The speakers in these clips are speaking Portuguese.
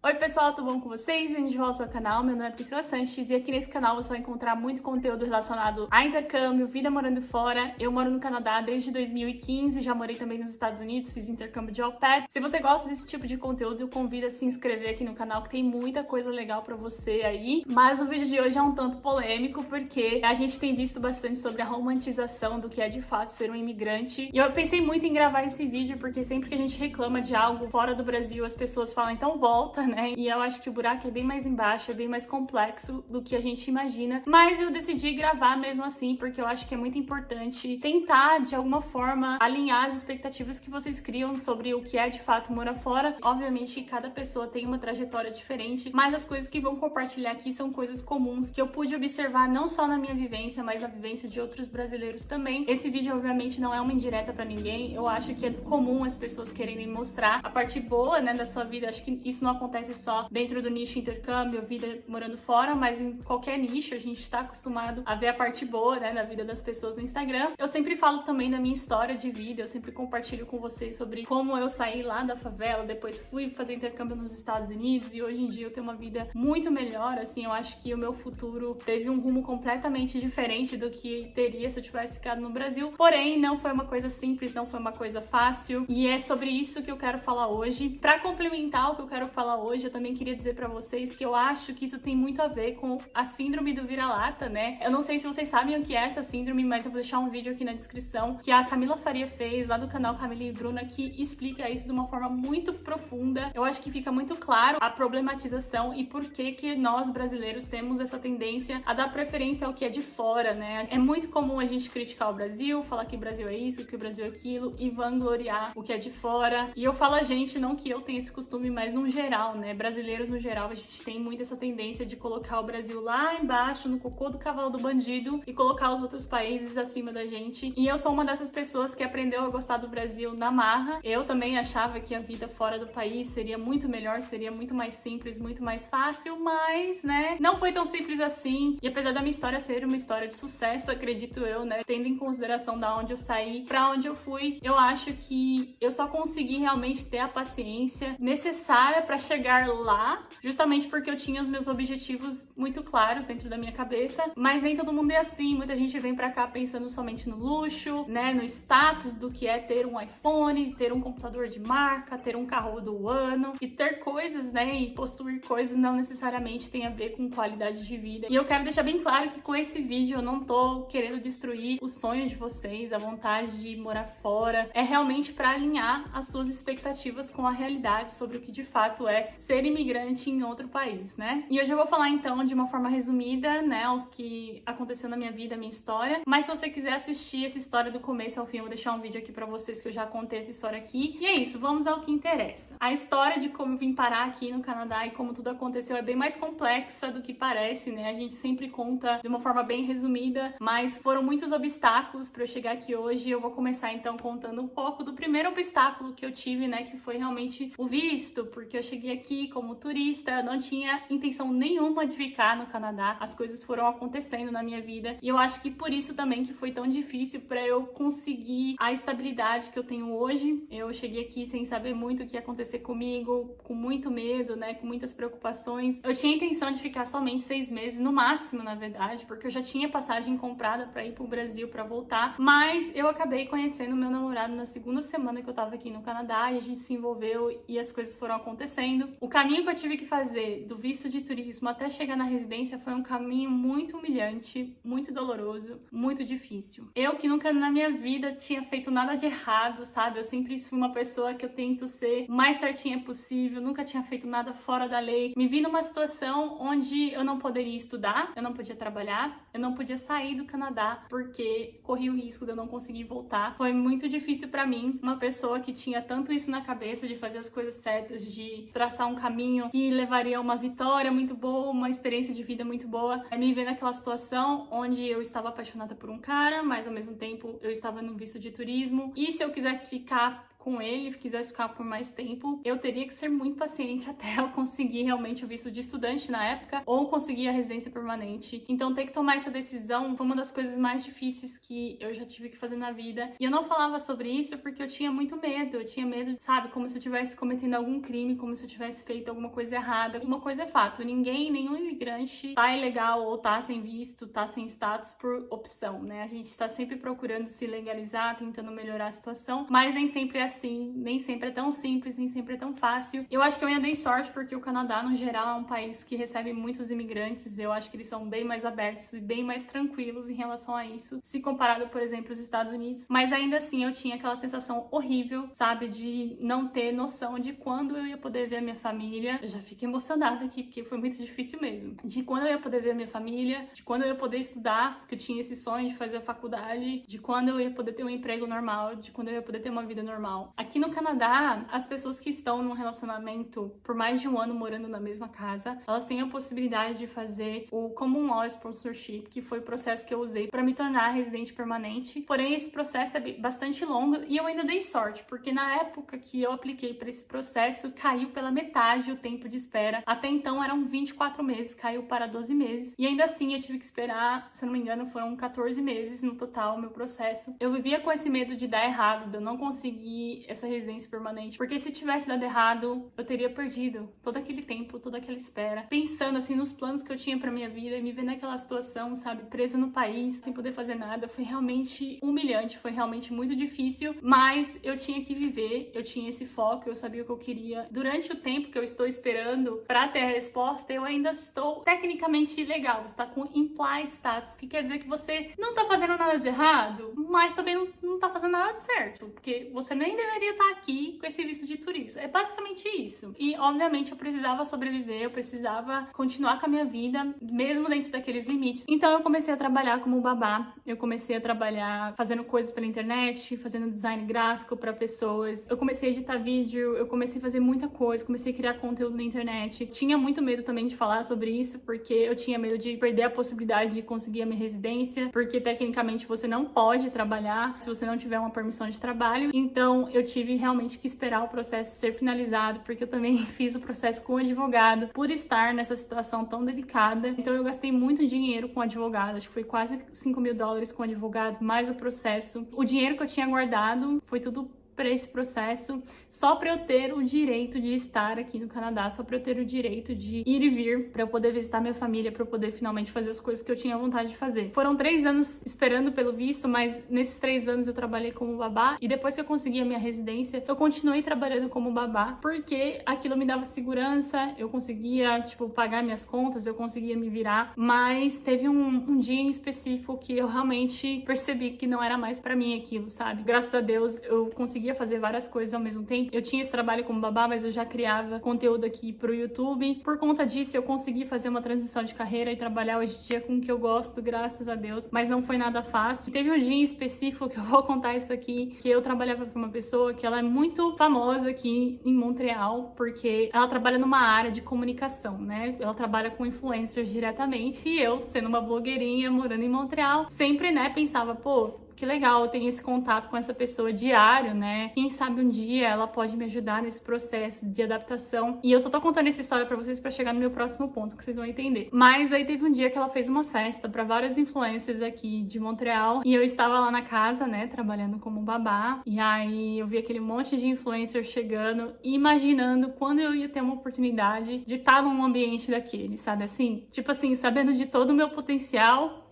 Oi pessoal, tudo bom com vocês? Bem-vindos de volta ao canal, meu nome é Priscila Sanches e aqui nesse canal você vai encontrar muito conteúdo relacionado a intercâmbio, vida morando fora. Eu moro no Canadá desde 2015, já morei também nos Estados Unidos, fiz intercâmbio de au pair. Se você gosta desse tipo de conteúdo, eu convido a se inscrever aqui no canal que tem muita coisa legal pra você aí. Mas o vídeo de hoje é um tanto polêmico porque a gente tem visto bastante sobre a romantização do que é de fato ser um imigrante. E eu pensei muito em gravar esse vídeo porque sempre que a gente reclama de algo fora do Brasil, as pessoas falam, então volta, né? E eu acho que o buraco é bem mais embaixo, é bem mais complexo do que a gente imagina. Mas eu decidi gravar mesmo assim, porque eu acho que é muito importante tentar, de alguma forma, alinhar as expectativas que vocês criam sobre o que é de fato morar fora. Obviamente, cada pessoa tem uma trajetória diferente, mas as coisas que vão compartilhar aqui são coisas comuns que eu pude observar não só na minha vivência, mas na vivência de outros brasileiros também. Esse vídeo, obviamente, não é uma indireta pra ninguém. Eu acho que é comum as pessoas quererem mostrar a parte boa, né, da sua vida. Acho que isso não acontece só dentro do nicho intercâmbio, vida morando fora, mas em qualquer nicho a gente está acostumado a ver a parte boa, né, da vida das pessoas no Instagram. Eu sempre falo também da minha história de vida, eu sempre compartilho com vocês sobre como eu saí lá da favela, depois fui fazer intercâmbio nos Estados Unidos e hoje em dia eu tenho uma vida muito melhor, assim, eu acho que o meu futuro teve um rumo completamente diferente do que teria se eu tivesse ficado no Brasil, porém não foi uma coisa simples, não foi uma coisa fácil e é sobre isso que eu quero falar hoje. Para complementar o que eu quero falar hoje, eu também queria dizer pra vocês que eu acho que isso tem muito a ver com a síndrome do vira-lata, né? Eu não sei se vocês sabem o que é essa síndrome, mas eu vou deixar um vídeo aqui na descrição que a Camila Faria fez, lá do canal Camila e Bruna, que explica isso de uma forma muito profunda. Eu acho que fica muito claro a problematização e por que nós brasileiros temos essa tendência a dar preferência ao que é de fora, né? É muito comum a gente criticar o Brasil, falar que o Brasil é isso, que o Brasil é aquilo e vangloriar o que é de fora. E eu falo a gente, não que eu tenha esse costume, mas no geral, né? Brasileiros no geral, a gente tem muito essa tendência de colocar o Brasil lá embaixo, no cocô do cavalo do bandido e colocar os outros países acima da gente. E eu sou uma dessas pessoas que aprendeu a gostar do Brasil na marra. Eu também achava que a vida fora do país seria muito melhor, seria muito mais simples, muito mais fácil, mas, né, não foi tão simples assim. E apesar da minha história ser uma história de sucesso, acredito eu, né, tendo em consideração da onde eu saí pra onde eu fui, eu acho que eu só consegui realmente ter a paciência necessária pra chegar lá, justamente porque eu tinha os meus objetivos muito claros dentro da minha cabeça, mas nem todo mundo é assim. Muita gente vem pra cá pensando somente no luxo, né, no status do que é ter um iPhone, ter um computador de marca, ter um carro do ano e ter coisas, né, e possuir coisas não necessariamente tem a ver com qualidade de vida. E eu quero deixar bem claro que com esse vídeo eu não tô querendo destruir o sonho de vocês, a vontade de morar fora, é realmente pra alinhar as suas expectativas com a realidade sobre o que de fato é ser imigrante em outro país, né? E hoje eu vou falar então de uma forma resumida, né, o que aconteceu na minha vida, a minha história. Mas se você quiser assistir essa história do começo ao fim, eu vou deixar um vídeo aqui pra vocês que eu já contei essa história aqui. E é isso, vamos ao que interessa. A história de como eu vim parar aqui no Canadá e como tudo aconteceu é bem mais complexa do que parece, né? A gente sempre conta de uma forma bem resumida, mas foram muitos obstáculos pra eu chegar aqui hoje. Eu vou começar então contando um pouco do primeiro obstáculo que eu tive, né, que foi realmente o visto, porque eu cheguei aqui como turista, não tinha intenção nenhuma de ficar no Canadá. As coisas foram acontecendo na minha vida e eu acho que por isso também que foi tão difícil para eu conseguir a estabilidade que eu tenho hoje. Eu cheguei aqui sem saber muito o que ia acontecer comigo, com muito medo, né, com muitas preocupações. Eu tinha a intenção de ficar somente 6 meses, no máximo, na verdade, porque eu já tinha passagem comprada para ir pro Brasil, para voltar, mas eu acabei conhecendo meu namorado na segunda semana que eu tava aqui no Canadá e a gente se envolveu e as coisas foram acontecendo. O caminho que eu tive que fazer do visto de turismo até chegar na residência foi um caminho muito humilhante, muito doloroso, muito difícil. Eu que nunca na minha vida tinha feito nada de errado, sabe? Eu sempre fui uma pessoa que eu tento ser o mais certinha possível, nunca tinha feito nada fora da lei. Me vi numa situação onde eu não poderia estudar, eu não podia trabalhar, eu não podia sair do Canadá porque corria o risco de eu não conseguir voltar. Foi muito difícil pra mim, uma pessoa que tinha tanto isso na cabeça de fazer as coisas certas, de traçar um caminho que levaria a uma vitória muito boa, uma experiência de vida muito boa, me ver naquela situação onde eu estava apaixonada por um cara, mas ao mesmo tempo eu estava no visto de turismo, e se eu quisesse ficar com ele, quisesse ficar por mais tempo, eu teria que ser muito paciente até eu conseguir realmente o visto de estudante na época, ou conseguir a residência permanente. Então ter que tomar essa decisão foi uma das coisas mais difíceis que eu já tive que fazer na vida. E eu não falava sobre isso porque eu tinha muito medo. Eu tinha medo, sabe, como se eu estivesse cometendo algum crime, como se eu tivesse feito alguma coisa errada. Uma coisa é fato, nenhum imigrante tá ilegal ou tá sem visto, tá sem status por opção, né? A gente está sempre procurando se legalizar, tentando melhorar a situação, mas nem sempre é assim, nem sempre é tão simples, nem sempre é tão fácil. Eu acho que eu ainda dei sorte porque o Canadá, no geral, é um país que recebe muitos imigrantes. Eu acho que eles são bem mais abertos e bem mais tranquilos em relação a isso, se comparado, por exemplo, aos Estados Unidos. Mas ainda assim, eu tinha aquela sensação horrível, sabe, de não ter noção de quando eu ia poder ver a minha família. Eu já fico emocionada aqui, porque foi muito difícil mesmo. De quando eu ia poder ver a minha família, de quando eu ia poder estudar, porque eu tinha esse sonho de fazer a faculdade, de quando eu ia poder ter um emprego normal, de quando eu ia poder ter uma vida normal. Aqui no Canadá, as pessoas que estão num relacionamento por mais de um ano morando na mesma casa, elas têm a possibilidade de fazer o Common Law Sponsorship, que foi o processo que eu usei para me tornar residente permanente. Porém, esse processo é bastante longo e eu ainda dei sorte, porque na época que eu apliquei para esse processo, caiu pela metade o tempo de espera. Até então eram 24 meses, caiu para 12 meses. E ainda assim eu tive que esperar, se eu não me engano, foram 14 meses no total o meu processo. Eu vivia com esse medo de dar errado, de eu não conseguir essa residência permanente, porque se tivesse dado errado, eu teria perdido todo aquele tempo, toda aquela espera. Pensando assim nos planos que eu tinha para minha vida e me vendo naquela situação, sabe, presa no país, sem poder fazer nada, foi realmente humilhante, foi realmente muito difícil, mas eu tinha que viver, eu tinha esse foco, eu sabia o que eu queria. Durante o tempo que eu estou esperando para ter a resposta, eu ainda estou tecnicamente legal, você está com implied status, que quer dizer que você não tá fazendo nada de errado, mas também não tá fazendo nada de certo, porque você nem deveria estar aqui com esse visto de turista. É basicamente isso. E, obviamente, eu precisava sobreviver, eu precisava continuar com a minha vida, mesmo dentro daqueles limites. Então, eu comecei a trabalhar como babá, eu comecei a trabalhar fazendo coisas pela internet, fazendo design gráfico para pessoas, eu comecei a editar vídeo, eu comecei a fazer muita coisa, comecei a criar conteúdo na internet. Tinha muito medo também de falar sobre isso, porque eu tinha medo de perder a possibilidade de conseguir a minha residência, porque tecnicamente você não pode trabalhar se você não tiver uma permissão de trabalho. Então eu tive realmente que esperar o processo ser finalizado, porque eu também fiz o processo com advogado por estar nessa situação tão delicada. Então eu gastei muito dinheiro com advogado, acho que foi quase $5.000 com advogado, mais o processo. O dinheiro que eu tinha guardado foi tudo para esse processo, só para eu ter o direito de estar aqui no Canadá, só para eu ter o direito de ir e vir, para eu poder visitar minha família, para eu poder finalmente fazer as coisas que eu tinha vontade de fazer. Foram 3 anos esperando pelo visto, mas nesses 3 anos eu trabalhei como babá, e depois que eu consegui a minha residência, eu continuei trabalhando como babá, porque aquilo me dava segurança, eu conseguia, tipo, pagar minhas contas, eu conseguia me virar, mas teve um dia em específico que eu realmente percebi que não era mais para mim aquilo, sabe? Graças a Deus, eu consegui fazer várias coisas ao mesmo tempo. Eu tinha esse trabalho como babá, mas eu já criava conteúdo aqui pro YouTube. Por conta disso, eu consegui fazer uma transição de carreira e trabalhar hoje em dia com o que eu gosto, graças a Deus. Mas não foi nada fácil. Teve um dia em específico que eu vou contar isso aqui, que eu trabalhava para uma pessoa que ela é muito famosa aqui em Montreal, porque ela trabalha numa área de comunicação, né? Ela trabalha com influencers diretamente e eu, sendo uma blogueirinha, morando em Montreal, sempre, né, pensava, pô, que legal, eu tenho esse contato com essa pessoa diário, né? Quem sabe um dia ela pode me ajudar nesse processo de adaptação. E eu só tô contando essa história pra vocês pra chegar no meu próximo ponto, que vocês vão entender. Mas aí teve um dia que ela fez uma festa pra vários influencers aqui de Montreal. E eu estava lá na casa, né, trabalhando como babá. E aí eu vi aquele monte de influencers chegando, imaginando quando eu ia ter uma oportunidade de estar num ambiente daquele, sabe assim? Tipo assim, sabendo de todo o meu potencial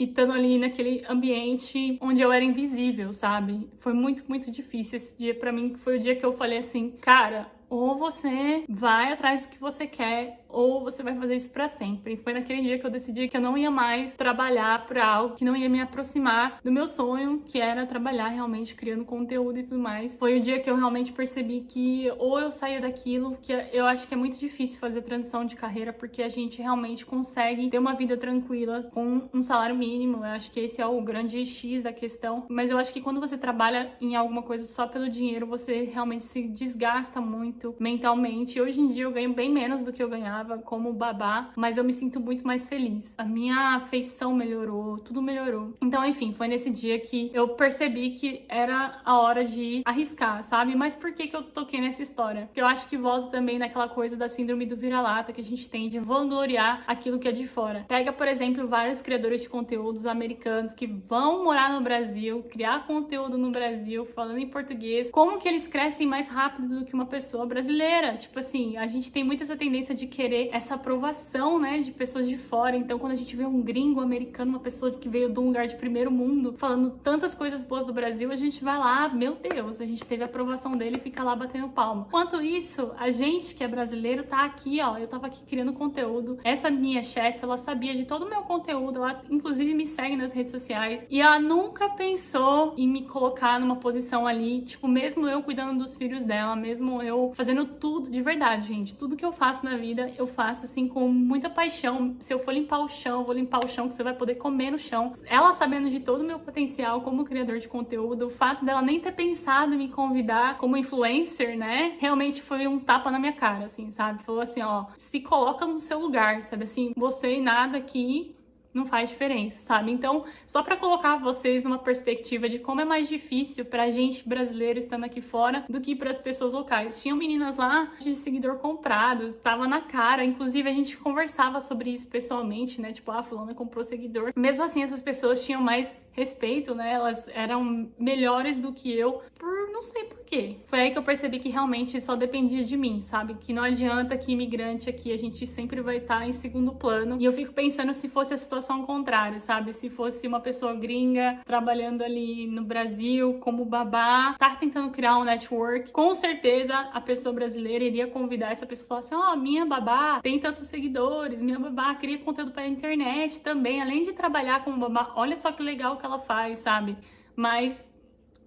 e estando ali naquele ambiente onde eu era invisível, sabe? Foi muito, muito difícil esse dia pra mim, foi o dia que eu falei assim, cara, ou você vai atrás do que você quer, ou você vai fazer isso pra sempre. Foi naquele dia que eu decidi que eu não ia mais trabalhar pra algo que não ia me aproximar do meu sonho, que era trabalhar realmente criando conteúdo e tudo mais. Foi o dia que eu realmente percebi que ou eu saía daquilo, que eu acho que é muito difícil fazer transição de carreira, porque a gente realmente consegue ter uma vida tranquila com um salário mínimo. Eu acho que esse é o grande X da questão. Mas eu acho que quando você trabalha em alguma coisa só pelo dinheiro, você realmente se desgasta muito. muito mentalmente. Hoje em dia eu ganho bem menos do que eu ganhava como babá, mas eu me sinto muito mais feliz. A minha afeição melhorou, tudo melhorou. Então, enfim, foi nesse dia que eu percebi que era a hora de arriscar, sabe? Mas por que eu toquei nessa história? Porque eu acho que volta também naquela coisa da síndrome do vira-lata que a gente tem de vangloriar aquilo que é de fora. Pega, por exemplo, vários criadores de conteúdos americanos que vão morar no Brasil, criar conteúdo no Brasil, falando em português. Como que eles crescem mais rápido do que uma pessoa brasileira? Tipo assim, a gente tem muito essa tendência de querer essa aprovação, né, de pessoas de fora. Então, quando a gente vê um gringo americano, uma pessoa que veio de um lugar de primeiro mundo, falando tantas coisas boas do Brasil, a gente vai lá, meu Deus, a gente teve a aprovação dele e fica lá batendo palma. Enquanto isso, a gente que é brasileiro tá aqui, ó, eu tava aqui criando conteúdo. Essa minha chefe, ela sabia de todo o meu conteúdo, ela inclusive me segue nas redes sociais e ela nunca pensou em me colocar numa posição ali, tipo, mesmo eu cuidando dos filhos dela, mesmo eu fazendo tudo, de verdade, gente, tudo que eu faço na vida, eu faço assim com muita paixão. Se eu for limpar o chão, eu vou limpar o chão que você vai poder comer no chão. Ela sabendo de todo o meu potencial como criador de conteúdo, o fato dela nem ter pensado em me convidar como influencer, né, realmente foi um tapa na minha cara, assim, sabe? Falou assim, ó, se coloca no seu lugar, sabe assim, você e nada aqui não faz diferença, sabe? Então, só pra colocar vocês numa perspectiva de como é mais difícil pra gente brasileiro estando aqui fora do que pras pessoas locais. Tinham meninas lá de seguidor comprado, tava na cara, inclusive a gente conversava sobre isso pessoalmente, né? Tipo, a fulana comprou seguidor. Mesmo assim, essas pessoas tinham mais respeito, né? Elas eram melhores do que eu por não sei por quê. Foi aí que eu percebi que realmente só dependia de mim, sabe? Que não adianta que imigrante aqui, a gente sempre vai estar em segundo plano. E eu fico pensando se fosse a situação contrária, sabe? Se fosse uma pessoa gringa trabalhando ali no Brasil como babá, tá tentando criar um network, com certeza a pessoa brasileira iria convidar essa pessoa e falar assim, ó, minha babá tem tantos seguidores, minha babá cria conteúdo pra internet também, além de trabalhar como babá, olha só que legal que ela faz, sabe? Mas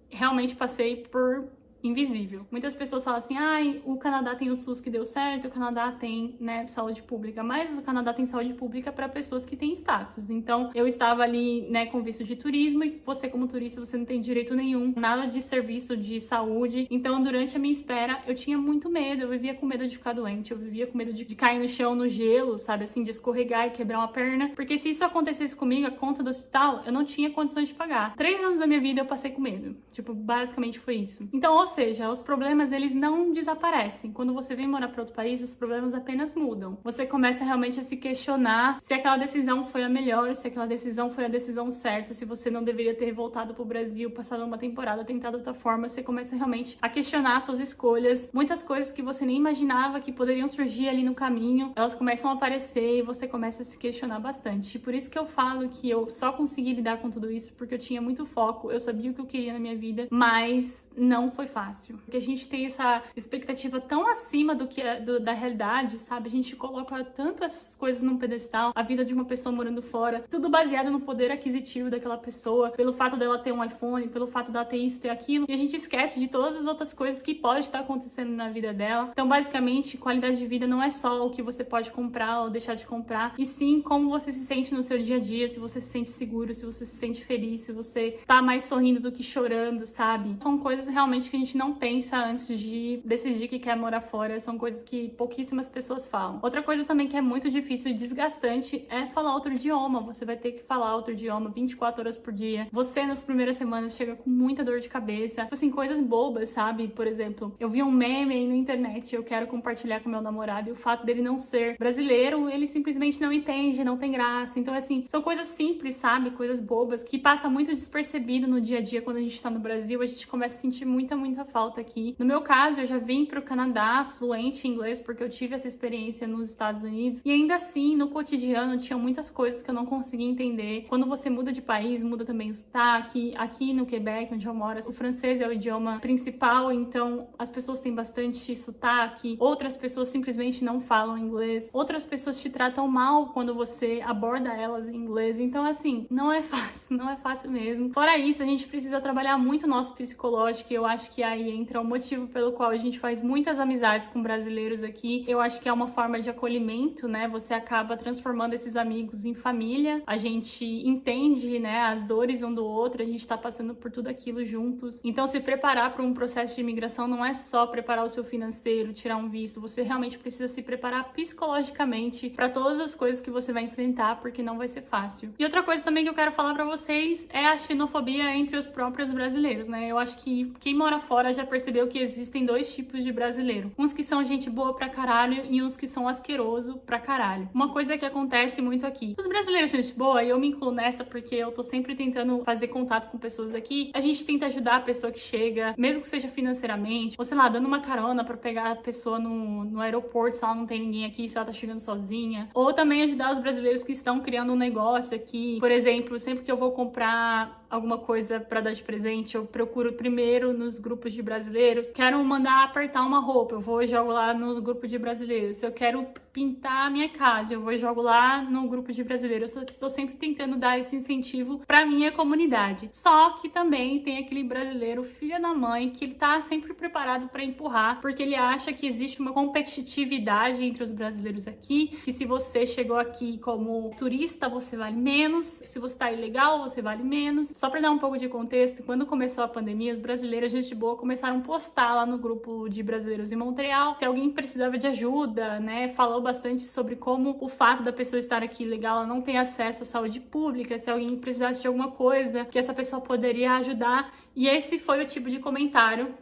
realmente passei por invisível. Muitas pessoas falam assim, ai, o Canadá tem o SUS que deu certo, o Canadá tem, né, saúde pública, mas o Canadá tem saúde pública para pessoas que têm status. Então, eu estava ali, né, com visto de turismo e você como turista, você não tem direito nenhum, nada de serviço de saúde. Então, durante a minha espera, eu tinha muito medo, eu vivia com medo de ficar doente, eu vivia com medo de cair no chão, no gelo, sabe, assim, de escorregar e quebrar uma perna, porque se isso acontecesse comigo, a conta do hospital, eu não tinha condições de pagar. 3 anos da minha vida eu passei com medo. Tipo, basicamente foi isso. Então, ou seja, os problemas, eles não desaparecem. Quando você vem morar para outro país, os problemas apenas mudam. Você começa realmente a se questionar se aquela decisão foi a melhor, se aquela decisão foi a decisão certa, se você não deveria ter voltado pro Brasil, passado uma temporada, tentado outra forma. Você começa realmente a questionar suas escolhas. Muitas coisas que você nem imaginava que poderiam surgir ali no caminho, elas começam a aparecer e você começa a se questionar bastante. E por isso que eu falo que eu só consegui lidar com tudo isso porque eu tinha muito foco, eu sabia o que eu queria na minha vida, mas não foi fácil. Porque a gente tem essa expectativa tão acima do que da realidade, sabe? A gente coloca tanto essas coisas num pedestal, a vida de uma pessoa morando fora, tudo baseado no poder aquisitivo daquela pessoa, pelo fato dela ter um iPhone, pelo fato dela ter isso, ter aquilo, e a gente esquece de todas as outras coisas que pode estar acontecendo na vida dela. Então, basicamente, qualidade de vida não é só o que você pode comprar ou deixar de comprar, e sim como você se sente no seu dia a dia, se você se sente seguro, se você se sente feliz, se você tá mais sorrindo do que chorando, sabe? São coisas realmente que a gente não pensa antes de decidir que quer morar fora, são coisas que pouquíssimas pessoas falam. Outra coisa também que é muito difícil e desgastante é falar outro idioma. Você vai ter que falar outro idioma 24 horas por dia. Você, nas primeiras semanas, chega com muita dor de cabeça. Tipo assim, coisas bobas, sabe? Por exemplo, eu vi um meme aí na internet e eu quero compartilhar com meu namorado, e o fato dele não ser brasileiro, ele simplesmente não entende, não tem graça. Então, assim, são coisas simples, sabe? Coisas bobas que passa muito despercebido no dia a dia quando a gente tá no Brasil. A gente começa a sentir muita falta aqui. No meu caso, eu já vim pro Canadá fluente em inglês porque eu tive essa experiência nos Estados Unidos, e ainda assim, no cotidiano, tinha muitas coisas que eu não conseguia entender. Quando você muda de país, muda também o sotaque. Aqui no Quebec, onde eu moro, o francês é o idioma principal, então as pessoas têm bastante sotaque, outras pessoas simplesmente não falam inglês, outras pessoas te tratam mal quando você aborda elas em inglês. Então, assim, não é fácil mesmo. Fora isso, a gente precisa trabalhar muito o nosso psicológico, e eu acho que que aí entra o motivo pelo qual a gente faz muitas amizades com brasileiros aqui. Eu acho que é uma forma de acolhimento, né? Você acaba transformando esses amigos em família. A gente entende, né, as dores um do outro, a gente tá passando por tudo aquilo juntos. Então, se preparar para um processo de imigração não é só preparar o seu financeiro, tirar um visto. Você realmente precisa se preparar psicologicamente para todas as coisas que você vai enfrentar, porque não vai ser fácil. E outra coisa também que eu quero falar para vocês é a xenofobia entre os próprios brasileiros, né? Eu acho que quem mora fora já percebeu que existem dois tipos de brasileiro. Uns que são gente boa pra caralho e uns que são asqueroso pra caralho. Uma coisa que acontece muito aqui. Os brasileiros são gente boa, e eu me incluo nessa porque eu tô sempre tentando fazer contato com pessoas daqui. A gente tenta ajudar a pessoa que chega, mesmo que seja financeiramente, ou sei lá, dando uma carona pra pegar a pessoa no aeroporto se ela não tem ninguém aqui, se ela tá chegando sozinha. Ou também ajudar os brasileiros que estão criando um negócio aqui. Por exemplo, sempre que eu vou comprar alguma coisa pra dar de presente, eu procuro primeiro nos grupos de brasileiros. Quero mandar apertar uma roupa, eu vou e jogo lá no grupo de brasileiros. Se eu quero pintar a minha casa, eu vou e jogo lá no grupo de brasileiros. Eu tô sempre tentando dar esse incentivo pra minha comunidade. Só que também tem aquele brasileiro filho da mãe que ele tá sempre preparado pra empurrar, porque ele acha que existe uma competitividade entre os brasileiros aqui, que se você chegou aqui como turista, você vale menos, se você tá ilegal, você vale menos. Só pra dar um pouco de contexto, quando começou a pandemia, os brasileiros, gente boa, começaram a postar lá no grupo de brasileiros em Montreal se alguém precisava de ajuda, né? Falou bastante sobre como o fato da pessoa estar aqui ilegal, ela não tem acesso à saúde pública, se alguém precisasse de alguma coisa, que essa pessoa poderia ajudar. E esse foi o tipo de comentário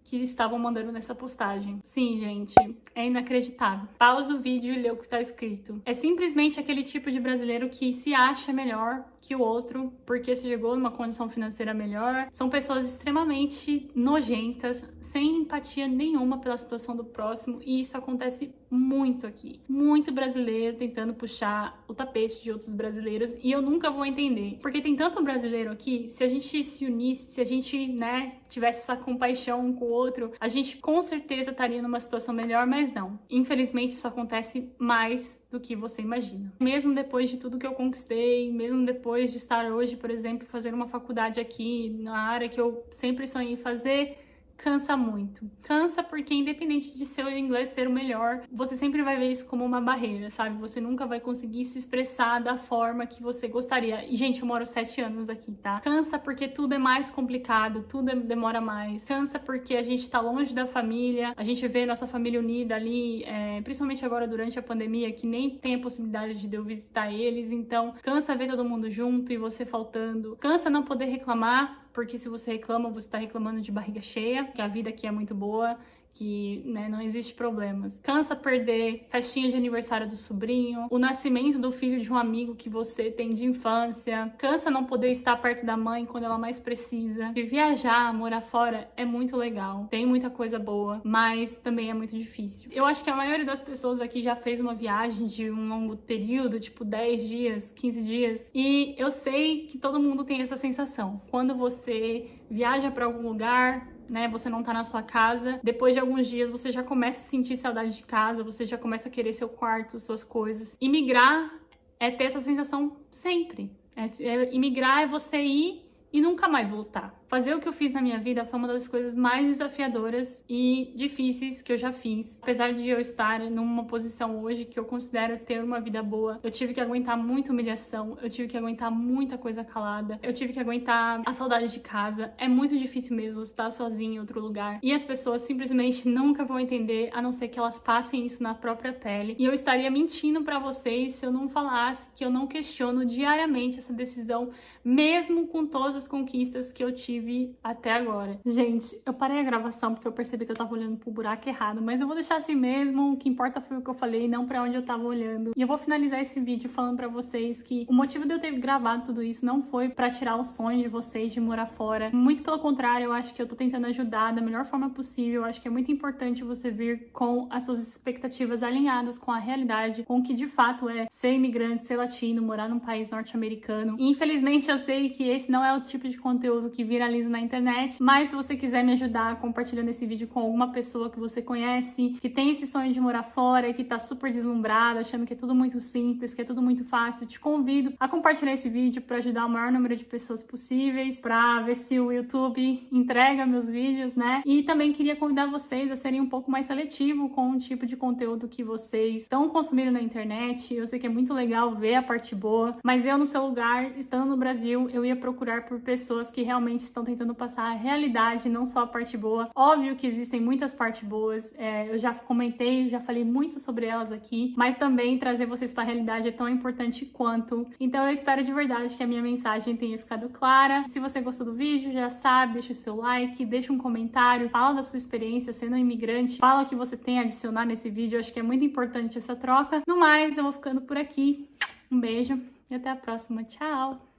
que estavam mandando nessa postagem. Sim, gente, é inacreditável. Pausa o vídeo e lê o que tá escrito. É simplesmente aquele tipo de brasileiro que se acha melhor que o outro porque se chegou numa condição financeira melhor. São pessoas extremamente nojentas, sem empatia nenhuma pela situação do próximo, e isso acontece muito aqui. Muito brasileiro tentando puxar o tapete de outros brasileiros, e eu nunca vou entender. Porque tem tanto brasileiro aqui, se a gente se unisse, se a gente, né, tivesse essa compaixão um com o outro, a gente com certeza estaria numa situação melhor, mas não. Infelizmente, isso acontece mais do que você imagina. Mesmo depois de tudo que eu conquistei, mesmo depois de estar hoje, por exemplo, fazendo uma faculdade aqui na área que eu sempre sonhei em fazer, cansa muito. Cansa porque, independente de seu inglês ser o melhor, você sempre vai ver isso como uma barreira, sabe? Você nunca vai conseguir se expressar da forma que você gostaria. E, gente, eu moro 7 anos aqui, tá? Cansa porque tudo é mais complicado, demora mais. Cansa porque a gente tá longe da família, a gente vê nossa família unida ali, principalmente agora durante a pandemia, que nem tem a possibilidade de eu visitar eles. Então, cansa ver todo mundo junto e você faltando. Cansa não poder reclamar, porque se você reclama, você tá reclamando de barriga cheia, que a vida aqui é muito boa, que, né, não existe problemas. Cansa perder festinha de aniversário do sobrinho, o nascimento do filho de um amigo que você tem de infância. Cansa não poder estar perto da mãe quando ela mais precisa. De viajar, morar fora é muito legal, tem muita coisa boa, mas também é muito difícil. Eu acho que a maioria das pessoas aqui já fez uma viagem de um longo período, tipo 10 dias, 15 dias, e eu sei que todo mundo tem essa sensação. Quando você viaja para algum lugar, né, você não tá na sua casa, depois de alguns dias você já começa a sentir saudade de casa, você já começa a querer seu quarto, suas coisas. Imigrar é ter essa sensação sempre. Imigrar é você ir e nunca mais voltar. Fazer o que eu fiz na minha vida foi uma das coisas mais desafiadoras e difíceis que eu já fiz. Apesar de eu estar numa posição hoje que eu considero ter uma vida boa, eu tive que aguentar muita humilhação, eu tive que aguentar muita coisa calada, eu tive que aguentar a saudade de casa. É muito difícil mesmo você estar sozinho em outro lugar. E as pessoas simplesmente nunca vão entender, a não ser que elas passem isso na própria pele. E eu estaria mentindo pra vocês se eu não falasse que eu não questiono diariamente essa decisão, mesmo com todas as conquistas que eu tive até agora. Gente, eu parei a gravação porque eu percebi que eu tava olhando pro buraco errado, mas eu vou deixar assim mesmo, o que importa foi o que eu falei, não pra onde eu tava olhando. E eu vou finalizar esse vídeo falando pra vocês que o motivo de eu ter gravado tudo isso não foi pra tirar o sonho de vocês de morar fora. Muito pelo contrário, eu acho que eu tô tentando ajudar da melhor forma possível. Eu acho que é muito importante você vir com as suas expectativas alinhadas com a realidade, com o que de fato é ser imigrante, ser latino, morar num país norte-americano. E infelizmente eu sei que esse não é o tipo de conteúdo que vira realizo na internet. Mas se você quiser me ajudar compartilhando esse vídeo com alguma pessoa que você conhece, que tem esse sonho de morar fora e que tá super deslumbrada, achando que é tudo muito simples, que é tudo muito fácil, te convido a compartilhar esse vídeo para ajudar o maior número de pessoas possíveis, para ver se o YouTube entrega meus vídeos, né? E também queria convidar vocês a serem um pouco mais seletivo com o tipo de conteúdo que vocês estão consumindo na internet. Eu sei que é muito legal ver a parte boa, mas eu, no seu lugar, estando no Brasil, eu ia procurar por pessoas que realmente estão tentando passar a realidade, não só a parte boa. Óbvio que existem muitas partes boas, eu já comentei, já falei muito sobre elas aqui, mas também trazer vocês para a realidade é tão importante quanto. Então eu espero de verdade que a minha mensagem tenha ficado clara. Se você gostou do vídeo, já sabe, deixa o seu like, deixa um comentário, fala da sua experiência sendo um imigrante, fala o que você tem a adicionar nesse vídeo, eu acho que é muito importante essa troca. No mais, eu vou ficando por aqui. Um beijo e até a próxima. Tchau!